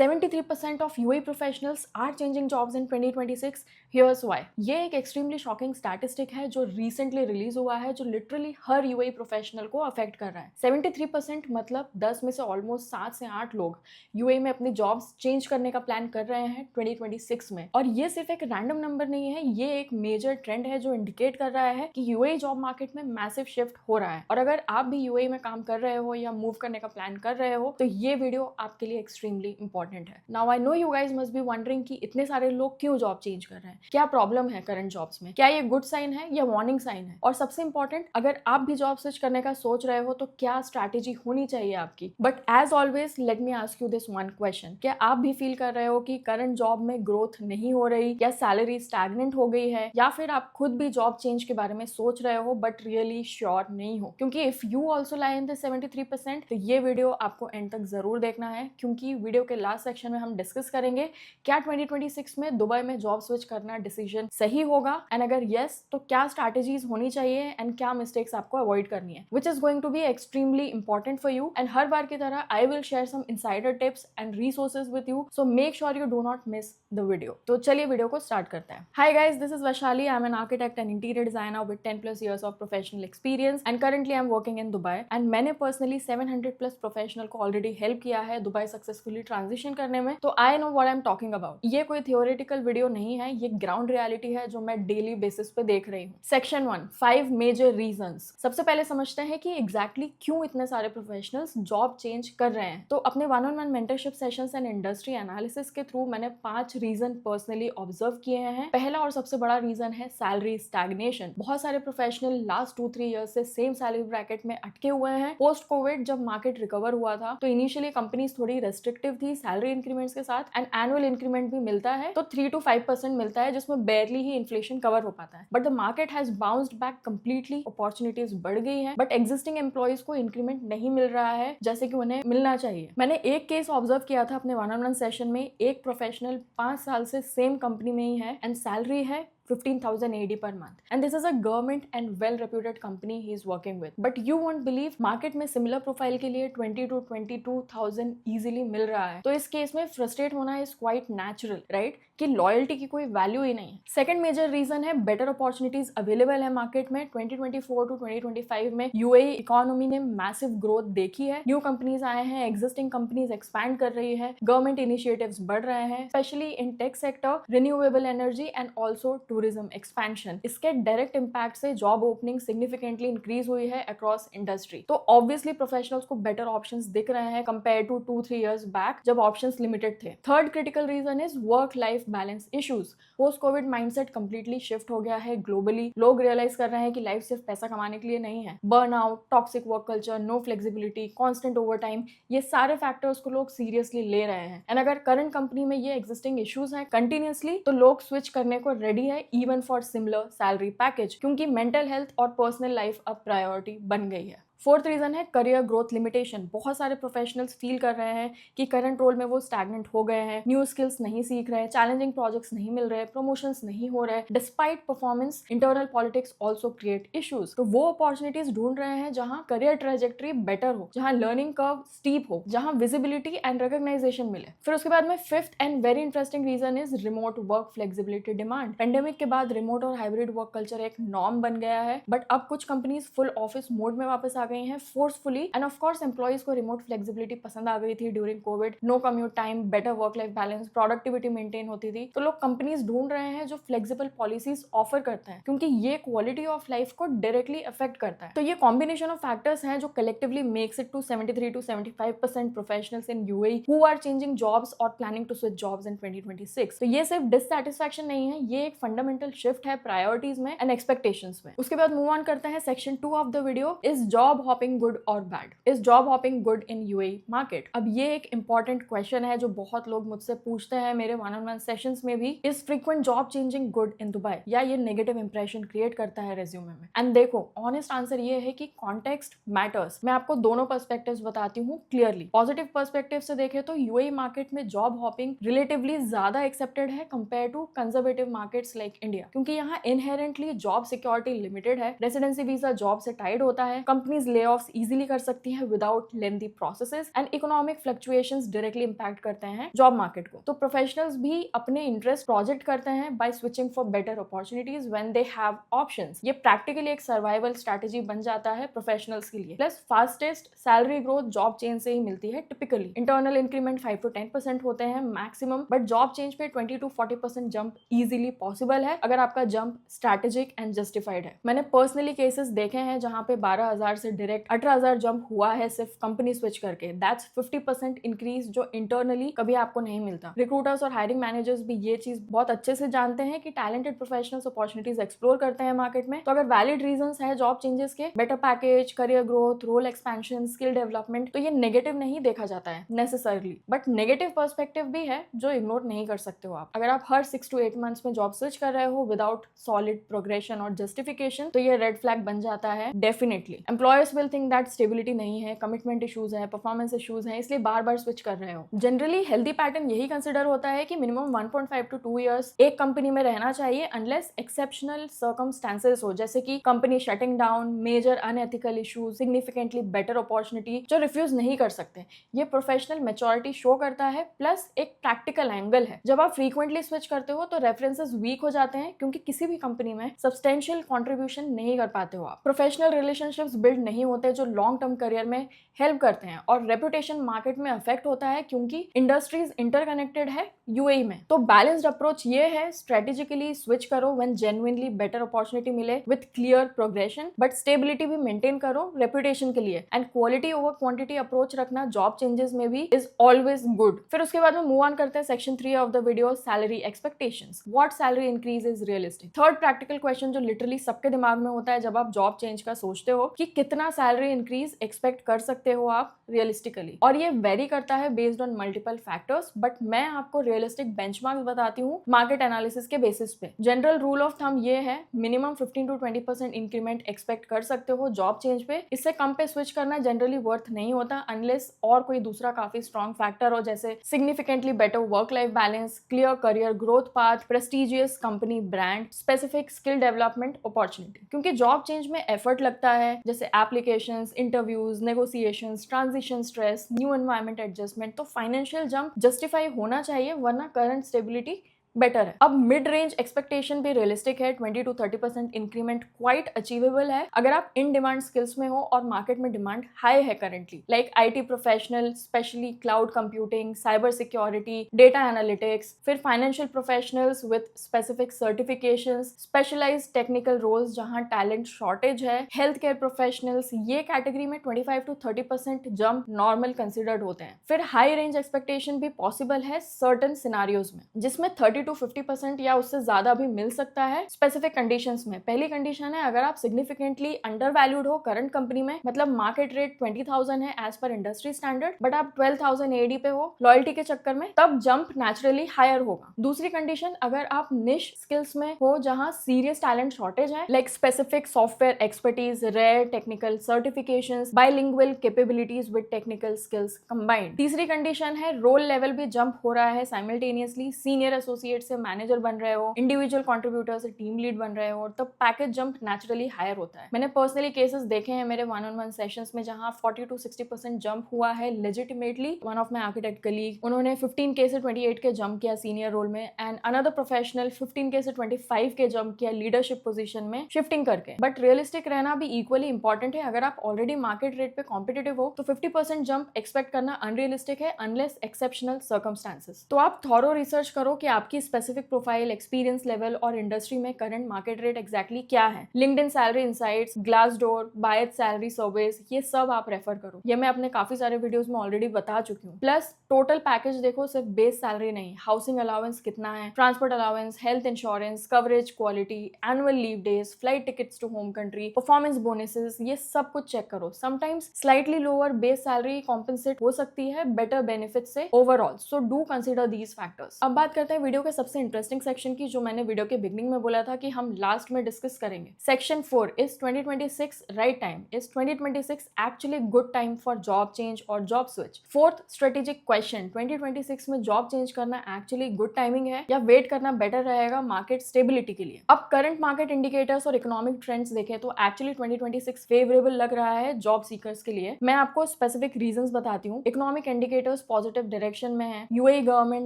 73% of UAE professionals are changing jobs in 2026. Here's why. ये एक extremely shocking statistic है जो रिसेंटली रिलीज हुआ है, जो लिटरली हर UAE प्रोफेशनल को अफेक्ट कर रहा है। 73% मतलब 10 में से ऑलमोस्ट 7 से 8 लोग UAE में अपनी जॉब्स चेंज करने का प्लान कर रहे हैं 2026 में। और ये सिर्फ एक रैंडम नंबर नहीं है, ये एक मेजर ट्रेंड है जो इंडिकेट कर रहा है कि UAE जॉब मार्केट में मैसिव शिफ्ट हो रहा है। और अगर आप भी UAE में काम कर रहे हो या मूव करने का प्लान कर रहे हो तो ये वीडियो आपके लिए एक्सट्रीमली इंपॉर्टेंट है। Now I know you guys must be wondering कि इतने सारे लोग क्यों जॉब चेंज कर रहे हैं, क्या प्रॉब्लम है करंट जॉब्स में, क्या ये गुड साइन है या वार्निंग साइन है, और सबसे इंपॉर्टेंट अगर आप भी जॉब स्विच करने का सोच रहे हो तो क्या स्ट्रैटेजी होनी चाहिए आपकी। But as always let me ask you this one question, क्या आप भी फील कर रहे हो कि करंट जॉब में ग्रोथ नहीं हो रही या सैलरी स्टैग्नेंट हो गई है, या फिर आप खुद भी जॉब चेंज के बारे में सोच रहे हो बट रियली श्योर नहीं हो? क्योंकि if you also lie in the 73% तो ये वीडियो आपको एंड तक जरूर देखना है, क्योंकि वीडियो के लास्ट सेक्शन में हम डिस्कस करेंगे क्या 2026 में दुबई में जॉब स्विच करना डिसीजन सही होगा, एंड अगर यस तो क्या स्ट्रैटेजीज होनी चाहिए एंड क्या मिस्टेक्स आपको अवॉइड करनी है, which is going to be extremely important for you. And हर बार की तरह I will share some insider tips and resources with you, so make sure you do not miss the video. तो चलिए video को start करते हैं। Hi guys, this is Vaishali. I am an architect and interior designer with 10+ years of professional experience and currently I'm working in Dubai, and मैंने personally 700+ professional को already help किया है Dubai successfully transition करने में, तो I know what I am talking about. ये कोई theoretical video नहीं है, ये ग्राउंड रियलिटी है जो मैं डेली बेसिस पे देख रही हूँ। Section 1, 5 major reasons. सबसे पहले समझते हैं कि एग्जैक्टली क्यों इतने सारे प्रोफेशनल्स जॉब चेंज कर रहे हैं। तो अपने 1-on-1 mentorship sessions and industry analysis के थ्रू मैंने 5 रीजन पर्सनली ऑब्जर्व किए हैं। पहला और सबसे बड़ा रीजन है सैलरी स्टैग्नेशन। बहुत सारे प्रोफेशनल लास्ट 2-3 ईयर्स से सेम सैलरी ब्रैकेट में अटके हुए हैं। पोस्ट कोविड जब मार्केट रिकवर हुआ था तो इनिशियली कंपनीज थोड़ी रेस्ट्रिक्टिव थी सैलरी इंक्रीमेंट्स के साथ, एंड एनुअल इंक्रीमेंट भी मिलता है तो 3 to 5% मिलता है, जिसमें बेयरली ही इन्फ्लेशन कवर हो पाता है। But the market has bounced back completely, opportunities बढ़ गई है, बट एग्जिस्टिंग एम्प्लॉइज को इंक्रीमेंट नहीं मिल रहा है जैसे कि उन्हें मिलना चाहिए। मैंने एक केस ऑब्जर्व किया था अपने 1-on-1 सेशन में। एक प्रोफेशनल 5 साल से सेम कंपनी में ही है एंड सैलरी है 15,000 AD per month, and this is a government and well reputed company he is working with. But you won't believe market में सिमिलर प्रोफाइल के लिए 20 to 22,000 इजीली मिल रहा है। तो इस केस में फ्रस्ट्रेट होना इज क्वाइट नेचुरल, राइट, कि लॉयल्टी की कोई वैल्यू ही नहीं है। सेकंड मेजर रीजन है बेटर अपॉर्चुनिटीज अवेलेबल है मार्केट में। 2024 to 2025 में UAE इकोनॉमी ने मैसिव ग्रोथ देखी है। न्यू कंपनीज आए हैं, एग्जिस्टिंग कंपनीज एक्सपैंड कर रही है, गवर्नमेंट इनिशिएटिव्स बढ़ रहे हैं, specially in tech sector, renewable energy and also tourism expansion. इसके डायरेक्ट इम्पैक्ट से जॉब ओपनिंग सिग्निफिकेंटली इंक्रीज हुई है अक्रॉस इंडस्ट्री। तो ऑब्वियसली प्रोफेशनल्स को बेटर ऑप्शंस दिख रहे हैं कंपेयर टू 2-3 years बैक जब ऑप्शंस लिमिटेड थे। Third critical reason is work life balance issues. Post Covid mindset completely shift हो गया है ग्लोबली। लोग रियलाइज कर रहे हैं कि लाइफ सिर्फ पैसा कमाने के लिए नहीं है। Burnout, toxic work culture, no flexibility, constant overtime, ये सारे फैक्टर्स को लोग सीरियसली ले रहे हैं। एंड अगर करंट कंपनी में ये एग्जिस्टिंग इश्यूज हैं कंटिन्यूअसली तो लोग स्विच करने को रेडी है even for similar salary package, क्योंकि मेंटल हेल्थ और पर्सनल लाइफ अब प्रायोरिटी बन गई है। फोर्थ रीजन है करियर ग्रोथ लिमिटेशन। बहुत सारे प्रोफेशनल्स फील कर रहे हैं कि करंट रोल में वो स्टैग्नेंट हो गए हैं, न्यू स्किल्स नहीं सीख रहे, चैलेंजिंग प्रोजेक्ट्स नहीं मिल रहे, प्रमोशंस नहीं हो रहे, despite performance. Internal politics also create issues. तो वो अपॉर्चुनिटीज ढूंढ रहे हैं जहां करियर ट्रेजेक्ट्री बेटर हो, जहां लर्निंग कर्व स्टीप हो, जहां विजिबिलिटी एंड रिकॉग्नाइजेशन मिले। फिर उसके बाद में fifth and very interesting reason is remote work flexibility demand. Pandemic के बाद रिमोट और हाइब्रिड वर्क कल्चर एक नॉर्म बन गया है, बट अब कुछ कंपनीज फुल ऑफिस मोड में वापस आ गई हैं forcefully. And of course employees को रिमोट फ्लेक्सिबिलिटी पसंद आ गई थी during COVID. No commute time, better work life balance, productivity maintain होती थी। तो लोग कंपनीज ढूंढ रहे हैं जो फ्लेक्सिबल पॉलिसीज ऑफर करते हैं, क्योंकि ये क्वालिटी ऑफ लाइफ को डायरेक्टली अफेक्ट करता है। तो ये कॉम्बिनेशन ऑफ फैक्टर्स हैं जो collectively makes it to 73 to 75% professionals in UAE who are changing jobs और planning to switch jobs in 2026। तो ये सिर्फ डिससैटिस्फैक्शन नहीं है, ये एक फंडामेंटल शिफ्ट है प्रायोरिटीज में एंड एक्सपेक्टेशंस में। उसके बाद मूव ऑन करते हैं section 2 of the video, is job hopping good और bad? Is job hopping good in UAE market? अब ये एक इंपॉर्टेंट क्वेश्चन है जो बहुत लोग मुझसे पूछते हैं मेरे 1-on-1 सेशंस में भी। Is frequent job changing good in Dubai, या ये नेगेटिव इंप्रेशन क्रिएट करता है रेज्यूमे में? एंड देखो, ऑनेस्ट आंसर ये है कि कॉन्टेक्स्ट मैटर्स। मैं आपको दोनों पर्सपेक्टिव्स बताती हूँ क्लियरली। पॉजिटिव पर्सपेक्टिव से देखें तो UAE मार्केट में जॉब हॉपिंग रिलेटिवली ज्यादा एक्सेप्टेड है compare to conservative markets like India, क्योंकि यहाँ इनहेरेंटली जॉब सिक्योरिटी लिमिटेड है, रेसिडेंसी वीजा जॉब से टाइड होता है, company companies layoffs easily कर सकती हैं without lengthy processes, and economic fluctuations directly impact करते हैं जॉब मार्केट को। तो प्रोफेशनल्स भी अपने इंटरेस्ट प्रोजेक्ट करते हैं by switching for better opportunities when they have options. ये प्रैक्टिकली एक सर्वाइवल स्ट्रैटेजी बन जाता है प्रोफेशनल्स के लिए। Plus fastest salary growth job change से ही मिलती है। टिपिकली इंटरनल इंक्रीमेंट 5 to 10% होते हैं मैक्सिमम, बट जॉब चेंज पे 20 to 40% जंप इजीली पॉसिबल है अगर आपका जंप स्ट्रैटेजिक एंड जस्टिफाइड है। मैंने पर्सनली केसेस देखे हैं जहां पे 12,000 से डायरेक्ट 18,000 जंप हुआ है सिर्फ कंपनी स्विच करके। दैट्स 50% इंक्रीज जो इंटरनली कभी आपको नहीं मिलता। रिक्रूटर्स और हायरिंग मैनेजर्स भी ये चीज बहुत अच्छे से जानते हैं कि टैलेंटेड प्रोफेशनल्स अपॉर्चुनिटीज एक्सप्लोर करते हैं मार्केट में। तो अगर वैलिड रीजंस है जॉब चेंजेस के, better package, career growth, role expansion, skill development, तो ये नेगेटिव नहीं देखा जाता है नेसेसरली, बट नेगेटिव पर्सपेक्टिव भी है जो इग्नोर नहीं कर सकते हो आप। अगर आप हर 6 to 8 मंथ्स में जॉब स्विच कर रहे हो विदाउट सॉलिड प्रोग्रेशन और जस्टिफिकेशन, तो ये रेड फ्लैग बन जाता है definitely. Employers will think that stability नहीं है, कमिटमेंट इश्यूज है, परफॉर्मेंस इश्यूज है, इसलिए बार बार स्विच कर रहे हो। जनरली हेल्दी पैटर्न यही कंसिडर होता है कि मिनिमम 1.5 to 2 ईयर्स एक कंपनी में रहना चाहिए अनलेस एक्सेप्शनल सर्कमस्टेंसेस हो, जैसे कि company shutting down, major unethical issues, significantly better opportunity जो रिफ्यूज नहीं कर सकते। ये प्रोफेशनल मैच्योरिटी शो करता है, प्लस एक प्रैक्टिकल एंगल है। जब आप फ्रीक्वेंटली स्विच करते हो तो रेफरेंसेस वीक हो जाते हैं क्योंकि किसी भी कंपनी में सब्सटेंशियल कंट्रीब्यूशन नहीं कर पाते हो आप। प्रोफेशनल रिलेशनशिप्स बिल्ड नहीं होते जो लॉन्ग टर्म करियर में हेल्प करते हैं, और रेपुटेशन मार्केट में अफेक्ट होता है क्योंकि इंडस्ट्रीज इंटरकनेक्टेड है यूएई में। तो बैलेंस्ड अप्रोच ये है, स्ट्रेटेजिकली स्विच करो व्हेन जेन्युइनली बेटर अपॉर्चुनिटी मिले with clear progression, but stability भी मेंटेन करो रेपुटेशन के लिए, and quality over quantity approach रखना जॉब चेंजेस में भी इज ऑलवेज गुड। फिर उसके बाद में मूव ऑन करते हैं section 3 of the video, salary expectations. What salary increase is realistic. Third practical question जो लिटरली सबके दिमाग में होता है जब आप जॉब चेंज का सोचते हो कि कितना सैलरी इंक्रीज एक्सपेक्ट कर सकते हो आप रियलिस्टिकली, और ये वेरी करता है based on multiple factors, but मैं आपको रियलिस्टिक बेंचमार्क्स बताती हूँ मार्केट एनालिसिस के बेसिस पे। जनरल रूल ऑफ थंब ये है, मिनिमम 15 to 20% इंक्रीमेंट एक्सपेक्ट कर सकते हो जॉब चेंज पे। इससे कम पे स्विच करना जनरली वर्थ नहीं होता अनलेस और कोई दूसरा काफी स्ट्रॉन्ग फैक्टर हो, जैसे significantly better work life balance, clear career growth path, prestigious company brand, specific skill development opportunity. क्योंकि जॉब चेंज में एफर्ट लगता है, जैसे applications, interviews, negotiations, transition stress, new environment adjustment, तो फाइनेंशियल जंप जस्टिफाई होना चाहिए, वरना करंट स्टेबिलिटी बेटर है। अब मिड रेंज एक्सपेक्टेशन भी रियलिस्टिक है, 20 to 30% इंक्रीमेंट क्वाइट अचीवेबल है अगर आप इन डिमांड स्किल्स में हो और मार्केट में डिमांड हाई है currently, like IT professional, specially cloud computing, cyber security, data analytics. फिर financial professionals with specific certifications, specialised technical roles जहां टैलेंट शॉर्टेज है, हेल्थ केयर प्रोफेशनल्स, ये कैटेगरी में 25 to 30% जंप नॉर्मल कंसिडर्ड होते हैं। फिर high range expectation भी possible है सर्टन सिनारियोज में, जिसमें 30 to 50% या उससे ज्यादा भी मिल सकता है स्पेसिफिक कंडीशंस में। पहली कंडीशन है, अगर आप सिग्निफिकेंटली अंडर वैल्यूड हो करंट कंपनी में, मतलब मार्केट रेट 20,000 है as per industry standard, but आप 12,000 एडी पे हो लॉयल्टी के चक्कर में, तब जंप नेचुरली हायर होगा। दूसरी कंडीशन, अगर आप निश स्किल्स में हो जहां सीरियस टैलेंट शॉर्टेज है, like specific software expertise, rare technical certifications, bilingual capabilities with technical skills combined. तीसरी कंडीशन है, रोल लेवल भी जंप हो रहा है साइमल्टेनियसली, सीनियर एसोसिएट से मैनेजर बन रहे हो, इंडिविजुअल कंट्रीब्यूटर से टीम लीड बन रहे हो, तब पैकेज जंप नेचुरली हायर होता है। मैंने पर्सनली केसेस देखे हैं मेरे 1-on-1 सेशंस में जहां 40 to 60% जंप हुआ है legitimately. One of my architect colleague, उन्होंने 15K से 28 के जंप किया सीनियर रोल में, एंड अनदर प्रोफेशनल 15K से 25 के जंप किया लीडरशिप पोजीशन में शिफ्टिंग करके। बट रियलिस्टिक रहना भी इक्वली इंपॉर्टेंट है। अगर आप ऑलरेडी मार्केट रेट पे कॉम्पिटिटिव हो तो 50% जंप एक्सपेक्ट करना अनरियलिस्टिक है अनलेस एक्सेप्शनल सर्कमस्टेंसेस। तो आप थॉरो रिसर्च करो कि आपकी स्पेसिफिक प्रोफाइल, एक्सपीरियंस लेवल और इंडस्ट्री में करंट मार्केट रेट एक्जैक्टली क्या है। LinkedIn salary insights, Glassdoor, Bayt salary surveys, ये सब आप रेफर करो। ये मैं अपने काफी सारे वीडियोस में ऑलरेडी बता चुकी हूँ। प्लस टोटल पैकेज देखो, सिर्फ बेस सैलरी नहीं, हाउसिंग अलाउंस कितना है, transport allowance, health insurance, coverage, quality, annual leave days, flight tickets to home country, performance bonuses, ये सब कुछ चेक करो। Sometimes slightly lower base salary compensate हो सकती है बेटर बेनिफिट से overall, so do consider these factors. अब बात करते हैं वीडियो के पे सबसे इंटरेस्टिंग सेक्शन की, जो मैंने वीडियो के बिगनिंग में बोला था कि हम लास्ट में डिस्कस करेंगे। Section 4 is 2026 right time, is 2026 actually good time for job change और job switch. Fourth strategic question, 2026 में जॉब चेंज करना एक्चुअली गुड टाइमिंग है या वेट करना बेटर रहेगा मार्केट स्टेबिलिटी के लिए। अब करंट मार्केट इंडिकेटर्स और इकोनॉमिक ट्रेंड्स देखें तो एक्चुअली 2026 फेवरेबल लग रहा है जॉब सीकर्स के लिए। मैं आपको स्पेसिफिक रीजंस बताती हूँ। इकोनॉमिक इंडिकेटर्स पॉजिटिव डायरेक्शन में है। यूएई गवर्नमेंट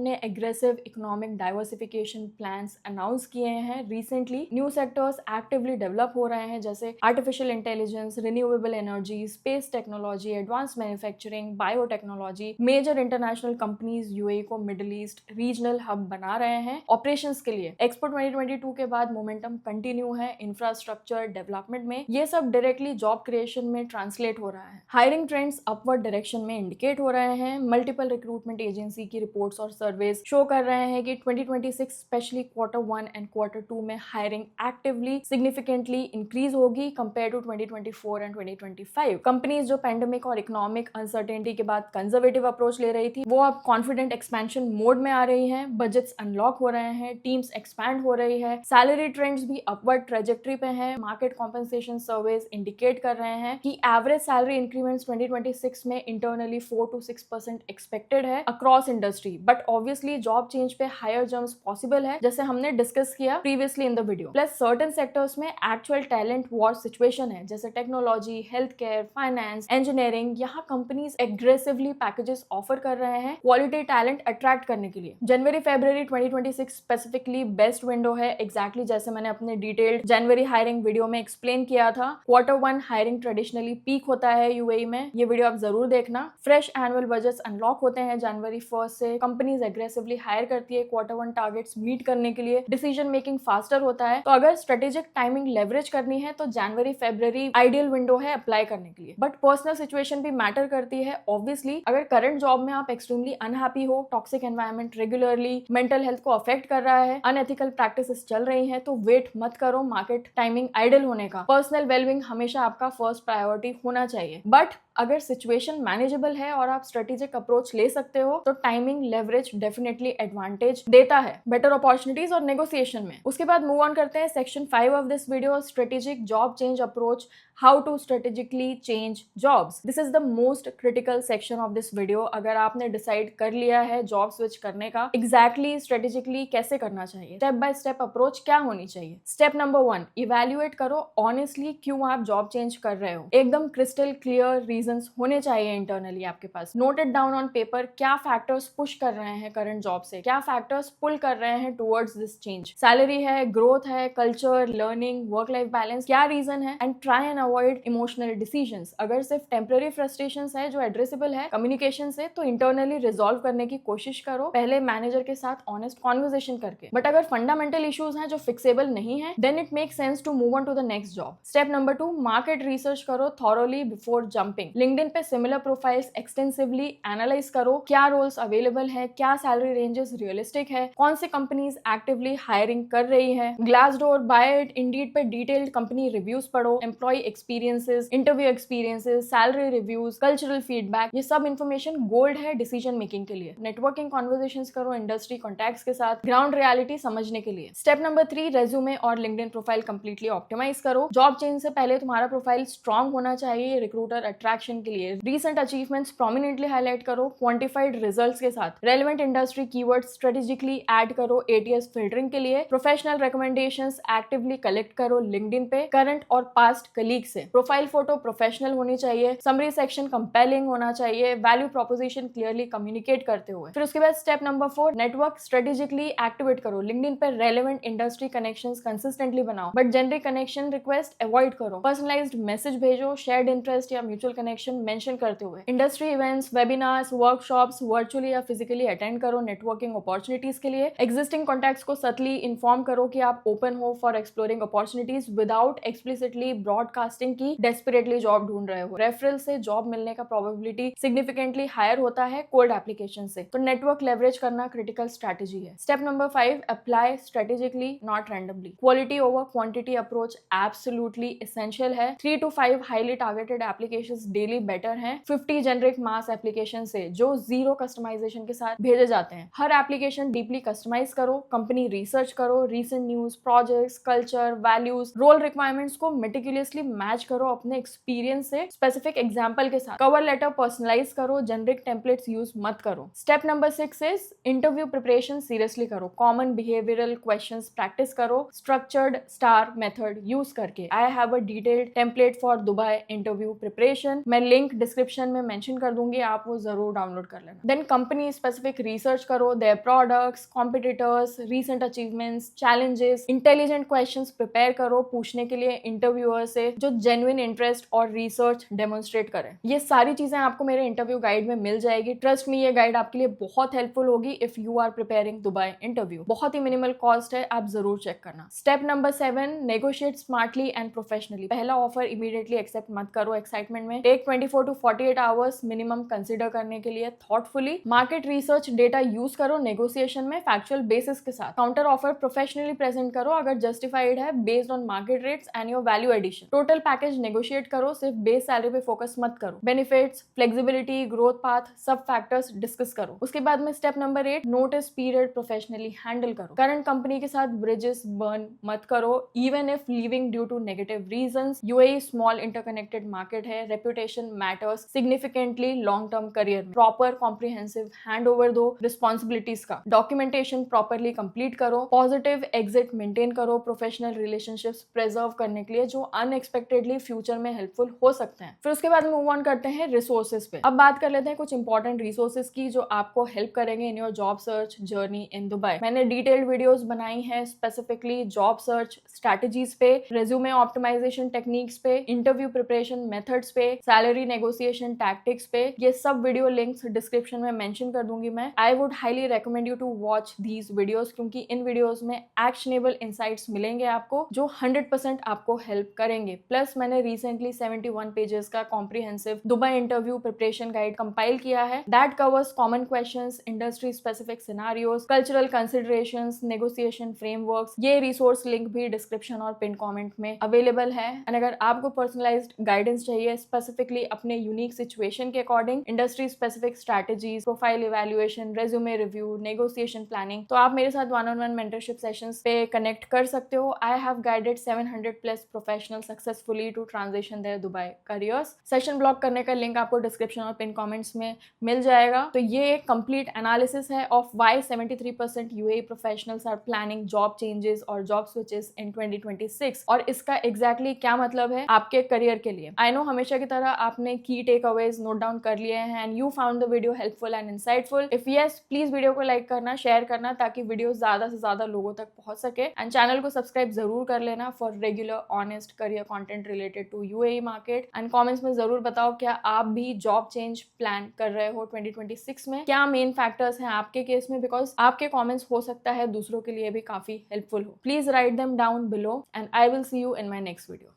ने aggressive economic diversification plans announce किए हैं recently. New sectors actively develop हो रहे हैं, जैसे artificial intelligence, renewable energy, space technology, advance manufacturing, biotechnology. Major international companies UAE को मिडिल ईस्ट रीजनल हब बना रहे हैं ऑपरेशंस के लिए। एक्सपो 2022 के बाद मोमेंटम कंटिन्यू है इंफ्रास्ट्रक्चर डेवलपमेंट में। ये सब डायरेक्टली जॉब क्रिएशन में ट्रांसलेट हो रहा है। हायरिंग ट्रेंड्स अपवर्ड डायरेक्शन में इंडिकेट हो रहे हैं। मल्टीपल रिक्रूटमेंट एजेंसी की रिपोर्ट्स और सर्वेज शो कर रहे हैं कि 2026 स्पेशली Q1 एंड Q2 में हायरिंग एक्टिवली सिग्निफिकेंटली इंक्रीज होगी कंपेयर टू 2024 एंड 2025। कंपनीज जो पेंडेमिक और इकोनॉमिक अनसर्टेनिटी के बाद कंजर्वेटिव अप्रोच ले रही थी, वो अब कॉन्फिडेंट एक्सपेंशन मोड में आ रही हैं। बजट्स अनलॉक हो रहे हैं, टीम्स एक्सपैंड हो रही है, सैलरी ट्रेंड्स भी अपवर्ड ट्रेजेक्टरी पे हैं। मार्केट कॉम्पेंसेशन सर्वेज इंडिकेट कर रहे हैं कि एवरेज सैलरी इंक्रीमेंट्स 2026 में इंटरनली 4 to 6% एक्सपेक्टेड है across industry. But obviously job change पे हायर जम्प्स पॉसिबल है, जैसे हमने डिस्कस किया previously in the video. Plus certain sectors में एक्चुअल टैलेंट वॉर सिचुएशन है, जैसे technology, health care, finance, engineering. यहाँ कंपनीज एग्रेसिवली पैकेजेस ऑफर कर रहे हैं क्वालिटी टैलेंट अट्रैक्ट करने के लिए। जनवरी फरवरी 2026 स्पेसिफिकली बेस्ट विंडो है, एग्जैक्टली जैसे मैंने अपने डिटेल्ड जनवरी हायरिंग वीडियो में एक्सप्लेन किया था। Q1 हायरिंग ट्रेडिशनली पीक होता है यूएई में, ये वीडियो आप जरूर देखना। फ्रेश एनुअल बजट्स अनलॉक होते हैं जनवरी 1 से। कंपनीज एग्रेसिवली हायर करती है Q1 टारगेट्स मीट करने के लिए। डिसीजन मेकिंग फास्टर होता है। तो अगर स्ट्रेटेजिक टाइमिंग लेवरेज करनी है तो जनवरी फरवरी आइडियल विंडो है अप्लाई करने के लिए। बट पर्सनल सिचुएशन भी मैटर करती है ऑब्वियसली। अगर करंट जॉब में आप एक्सट्रीमली अनहैप्पी हो, toxic environment regularly mental health को अफेक्ट कर रहा है, अनएथिकल प्रैक्टिसेस चल रही हैं, तो वेट मत करो मार्केट टाइमिंग आइडल होने का। पर्सनल वेलबींग हमेशा आपका फर्स्ट प्रायोरिटी होना चाहिए। बट अगर सिचुएशन मैनेजेबल है और आप स्ट्रेटेजिक अप्रोच ले सकते हो, तो टाइमिंग लेवरेज डेफिनेटली एडवांटेज देता है बेटर अपॉर्चुनिटीज और नेगोशिएशन में। उसके बाद मूव ऑन करते हैं section 5 of this video, strategic job change approach, how to strategically change jobs. This is the most critical section of this video. अगर आपने डिसाइड कर लिया है जॉब स्विच करने का, एग्जैक्टली स्ट्रेटेजिकली कैसे करना चाहिए, स्टेप बाय स्टेप अप्रोच क्या होनी चाहिए। स्टेप नंबर 1, इवैल्यूएट करो ऑनेस्टली क्यों आप जॉब चेंज कर रहे हो। एकदम क्रिस्टल क्लियर रीजंस होने चाहिए इंटरनली आपके पास। Note it down on paper, क्या फैक्टर्स पुश कर रहे हैं करंट जॉब से, क्या फैक्टर्स पुल कर रहे हैं टुवर्ड्स दिस चेंज। सैलरी है, ग्रोथ है, culture, learning, work life balance, क्या रीजन है। And try and avoid emotional decisions. अगर सिर्फ टेम्पररी फ्रस्ट्रेशंस है जो एड्रेसेबल है कम्युनिकेशन से, तो इंटरनली रिजॉल्व करने की कोशिश करो, पहले मैनेजर के साथ ऑनेस्ट कॉन्वर्सेशन करके। बट अगर फंडामेंटल इश्यूज हैं जो फिक्सेबल नहीं है, then it make sense to move on to the next job. Step number 2, market research करो थॉरोली बिफोर जंपिंग। लिंक्डइन पे सिमिलर प्रोफाइल्स एक्सटेंसिवली एनालाइज करो, क्या रोल्स अवेलेबल है, क्या सैलरी रेंजेस रियलिस्टिक है, कौन सी कंपनीज एक्टिवली हायरिंग कर रही है। ग्लासडोर, बायट, इंडीड पे डिटेल्ड कंपनी रिव्यूज पढ़ो, employ experiences, interview experiences, salary reviews, cultural feedback. ये सब इन्फॉर्मेशन गोल्ड है डिसीजन मेकिंग के लिए। नेटवर्किंग कॉन्वर्सेशंस करो इंडस्ट्री कॉन्टैक्ट्स के साथ, ग्राउंड रियलिटी समझने के लिए। स्टेप नंबर 3, रेज्यूमे और लिंक्डइन प्रोफाइल कंप्लीटली ऑप्टिमाइज करो। जॉब चेंज से पहले तुम्हारा प्रोफाइल स्ट्रांग होना चाहिए रिक्रूटर अट्रैक्शन के लिए। रीसेंट अचीवमेंट्स प्रोमिनेंटली हाईलाइट करो क्वांटिफाइड रिजल्ट्स के साथ। Relevant industry keywords strategically add करो एटीएस फिल्टरिंग के लिए। प्रोफेशनल रिकमेंडेशंस एक्टिवली कलेक्ट करो लिंक्डइन पे करंट और पास्ट कलीग से। प्रोफाइल फोटो प्रोफेशनल होनी चाहिए। समरी सेक्शन कंपेलिंग होना चाहिए, वैल्यू प्रोपोजिशन क्लियरली कम्युनिकेट करते हुए। फिर उसके बाद step number 4, network strategically activate करो। लिंक्डइन पे रेलेवेंट इंडस्ट्री कनेक्शंस कंसिस्टेंटली बनाओ, but generic connection request avoid करो। पर्सनलाइज्ड मैसेज भेजो शेयर्ड इंटरेस्ट या म्यूचुअल कनेक्शन मेंशन करते हुए। Industry events, webinars, workshops virtually या फिजिकली अटेंड करो नेटवर्किंग अपॉर्चुनिटीज के लिए। एग्जिस्टिंग कॉन्टैक्ट्स को सटली इन्फॉर्म करो कि आप ओपन हो for exploring opportunities without explicitly broadcasting की डेस्परेटली जॉब ढूंढ रहे हो। रेफरल से जॉब मिलने का प्रोबेबिलिटी सिग्निफिकेंटली हायर होता है कोल्ड एप्लीकेशन से, तो नेटवर्क लेवरेज करना क्रिटिकल स्ट्रैटेजी है। Step number 5, apply strategically not randomly. Quality over quantity approach absolutely essential है। 3 to 5 highly targeted applications daily better हैं 50 जेनरिक मास एप्लीकेशन से जो जीरो कस्टमाइजेशन के साथ भेजे जाते हैं। हर एप्लीकेशन डीपली कंप्लीटली कस्टमाइज करो, कंपनी रिसर्च करो, recent news, projects, culture, values, role requirements को मेटिकुलसली मैच करो अपने एक्सपीरियंस से स्पेसिफिक एग्जाम्पल के साथ। कवर लेटर पर्सनलाइज करो, जेनरिक टेम्पलेट्स यूज मत करो। Step number 6 is interview preparation seriously करो। कॉमन बिहेवियरल क्वेश्चंस प्रैक्टिस करो स्ट्रक्चर्ड स्टार मेथड यूज करके। I have a detailed template for Dubai interview preparation, मैं link description में mention कर दूंगी, आप वो जरूर डाउनलोड कर लेना। देन कंपनी स्पेसिफिक रिसर्च करो, their products, competitors, recent achievements, challenges, intelligent questions prepare करो पूछने के लिए इंटरव्यूअर से जो जेन्युइन इंटरेस्ट और रिसर्च डेमोन्स्ट्रेट करें। ये सारी चीजें आपको मेरे इंटरव्यू गाइड में मिल जाएगी। ट्रस्ट मी, ये गाइड आपके लिए बहुत हेल्पफुल होगी if you are preparing Dubai interview. बहुत ही मिनिमल कॉस्ट है, आप जरूर चेक करना। Step number 7, negotiate smartly and professionally. पहला ऑफर इमीडिएटली एक्सेप्ट मत करो एक्साइटमेंट में। Take 24 to 48 hours minimum consider करने के लिए thoughtfully. Market research data use करो नेगोशिएशन में फैक्चुअल बेसिस के साथ। काउंटर ऑफर प्रोफेशनली प्रेजेंट करो अगर जस्टिफाइड है based on market rates and your value addition. Total package negotiate करो, सिर्फ बेस सैलरी पे फोकस मत करो। बेनिफिट्स, फ्लेक्सिबिलिटी, ग्रोथ पाथ, सब फैक्टर्स डिस्कस करो। उसके बाद में step number 8, notice period professionally handle करो। करंट कंपनी के साथ ब्रिजेस बर्न मत करो even if leaving due to negative reasons. UAE small interconnected market है, reputation matters significantly long term career में। प्रॉपर कॉम्प्रिहेंसिव हैंड ओवर दो responsibilities का। Documentation properly complete करो। पॉजिटिव एग्जिट मेंटेन करो प्रोफेशनल रिलेशनशिप्स प्रिजर्व करने के लिए जो अनएक्सपेक्टेडली फ्यूचर में हेल्पफुल हो सकते हैं। फिर उसके बाद मूव ऑन करते हैं रिसोर्सेज पे। अब बात कर लेते हैं कुछ इंपॉर्टेंट रिसोर्सेज की जो आपको हेल्प करेंगे in your job search journey in Dubai. मैंने डिटेल्ड वीडियोस बनाई हैं स्पेसिफिकली जॉब सर्च स्ट्रैटेजीज पे, रेज्यूमे ऑप्टिमाइजेशन टेक्निक्स पे, इंटरव्यू प्रिपरेशन मेथड्स पे, सैलरी नेगोशिएशन टैक्टिक्स पे। ये सब वीडियो लिंक्स डिस्क्रिप्शन में मेंशन कर दूंगी मैं। I would highly recommend you to watch these videos क्योंकि इन वीडियोस में एक्शनेबल इंसाइट्स मिलेंगे आपको जो 100% आपको हेल्प करेंगे। प्लस मैंने रिसेंटली 71 पेजेस का comprehensive Dubai interview preparation guide compile किया है that covers common questions, industry specific scenarios, cultural considerations, negotiation frameworks. ये रिसोर्स लिंक भी डिस्क्रिप्शन और पिन कमेंट में अवेलेबल है। एंड अगर आपको पर्सनलाइज्ड गाइडेंस चाहिए स्पेसिफिकली अपने यूनिक सिचुएशन के according, industry specific strategies, profile evaluation, resume review, negotiation planning, तो आप मेरे साथ 1-on-1 मेंटरशिप सेशंस पे कनेक्ट कर सकते हो। I have guided 700 plus professional successfully to transition their Dubai careers. Session block करने का लिंक आपको डिस्क्रिप्शन और पिन कमेंट्स में मिल जाएगा। तो ये एक कंप्लीट एनालिसिस है of why 73% UAE professionals are planning job changes और जॉब स्विचेस इन 2026 और इसका एग्जैक्टली क्या मतलब है आपके करियर के लिए। आई नो हमेशा की तरह आपने की टेक अवेज नोट डाउन कर लिए हैं and you found the video helpful and insightful. If yes, please video को लाइक करना, शेयर करना ताकि वीडियो ज्यादा से ज्यादा लोगों तक पहुंच सके एंड चैनल को सब्सक्राइब जरूर कर लेना for regular honest career content related to UAE market. And comments में जरूर बताओ क्या आप भी जॉब चेंज प्लान कर रहे हो 2026 में, क्या मेन फैक्टर्स हैं आपके केस में, बिकॉज आपके कमेंट्स हो सकता है दूसरों के लिए भी काफी हेल्पफुल हो। Please write them down below and I will see you in my next video.